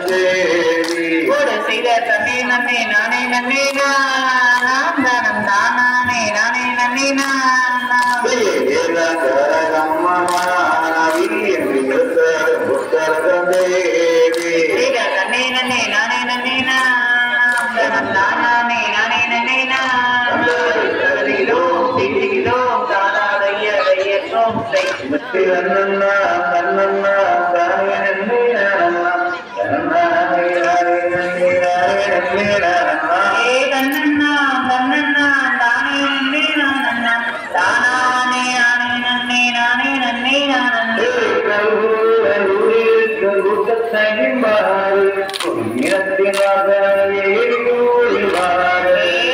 தேவி கூட செய்த தன்னை நன்னே நானே நன்னே நாம் தானம் தானே நானே நன்னே நாம் செய்த தன்னை நன்னே நானே நன்னே நாம் தானம் தானே நானே நன்னே நாம் செய்திலோம் தானாதைய தையத்தோம் நன்னா நன்னா தானே நன்னே நானம்மா தன்னண்ணா தன்னண்ணா தானே நன்னே நானண்ணா தானானே ஆனே நன்னே நானே நன்னே நானண்ணே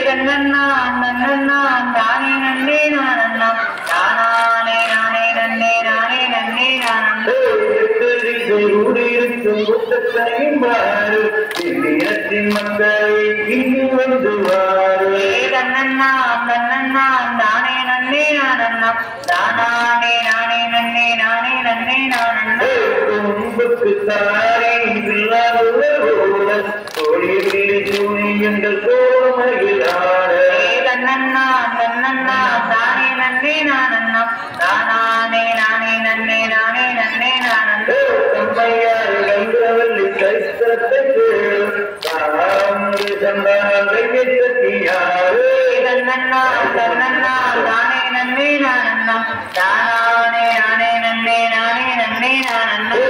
தன்னண்ணா தன்னண்ணா தானே நன்னே நானண்ணா தானானே நானே நன்னே நானே நன்னே நானண்ணே மக்களை இங்கு வந்துவாரு தன்னண்ணா தன்னண்ணா தானே நன்னே நானண்ணா தானானே நானே நன்னே நானே நன்னே நானண்ணே தாரே எங்கள் கோமகிழாரே தன்னண்ணா தன்னண்ணா தானே நன்னே நானண்ணா தானானே நானே நன்னே நானே நன்னே நானண்ணே தம்மையாவல்லி கைத்தத்தை தன்னண்ணா தன்னண்ணா தானே நன்னே நானண்ணா தானானே நானே நன்னே நானே நன்னே நானண்ணே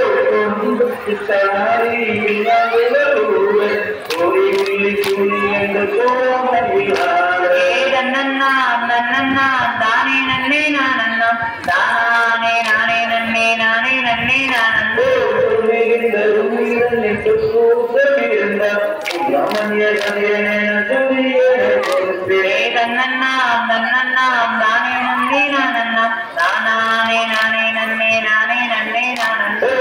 தன்னண்ணா தன்னண்ணா தானே நன்னே நானண்ணா தானானே நானே நன்னே நானே நன்னே நானண்ணே தன்னண்ணா தன்னண்ணா தானே நன்னே நானண்ணா தானானே நானே நன்னே நானே நன்னே நானண்ணே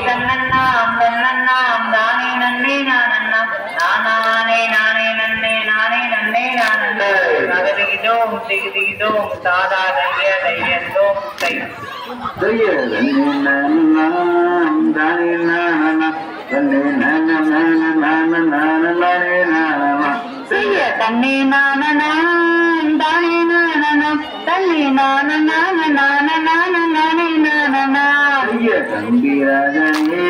தன்னண்ணா தன்னண்ணா தானே நன்னே நானண்ணா தானானே நானே நன்னே நானே நன்னே நானண்ணே நகதிகிதோம் திகிதிகிதோம் தாதா தைய தையந்தோம் தை செய்ய தன்னே நானனா தானே நானனா தன்னே நானனா நானே நானனா தம்பிராஜனே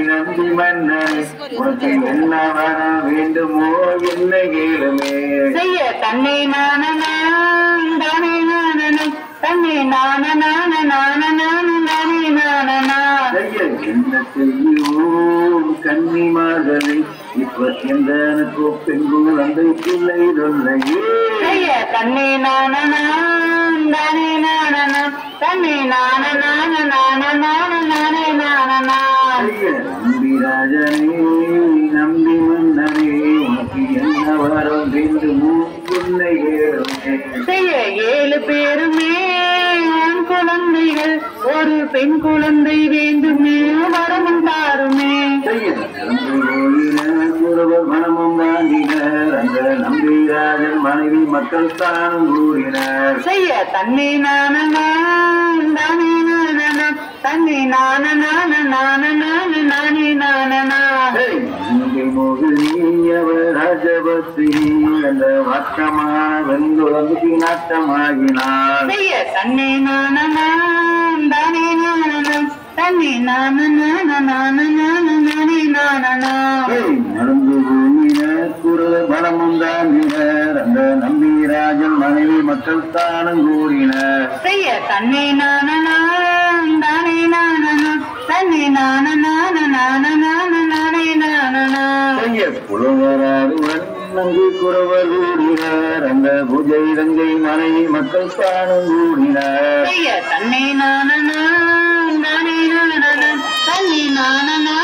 நம்பி மன்னனே உனக்கு என்ன வர வேண்டுமோ என்ன கேளுமே செய்ய தன்னே நானனா தானே நானனா தன்னே நானனா நானே நானனா என்ன செய்யும் கன்னிமார்களே இப்ப எந்தனக்கோ பெண்கள் அந்த பிள்ளை சொல்லையே செய்ய தன்னே நானனா தானே நானனா தன்னே நானனா நானே நானனா நம்பிராஜனே நம்பி மன்னனே உனக்கு என்ன வரம் வேண்டுமோ பிள்ளை செய்ய 7 பேருமே ஆண் குழந்தைகள் ஒரு பெண் குழந்தை வேண்டுமே வரமும் தாருமே மனமும் வாங்கினர் அந்த நம்பிராஜன் மனைவி மக்கள் தானும் கூறினர் செய்ய தன்னை நானனா தானே நானனா தன்னை நானனா நானே நானனா ராஜபக்தி அந்த வட்டமா வெங்குளம்புக்கு நாட்டமாகினார் செய்ய தன்னை நானனா தானே நானனா தன்னை நானனா நானே நானனா நடந்து பூமியினர் குரல் பலமும் தாங்கினர் அந்த நம்பிராஜன் மனைவி மக்கள் தானும் கூறினர் செய்ய தன்னை நானனா தானே நானனா தன்னை நானனா நானே நானனா புலவராடுவன் நங்கு குறவர் கூறினார் அந்த பூஜை ரங்கை மனைவி மக்கள் தானும் கூறினார் செய்ய தன்னை நானனா தானே நானனா தன்னை நானனா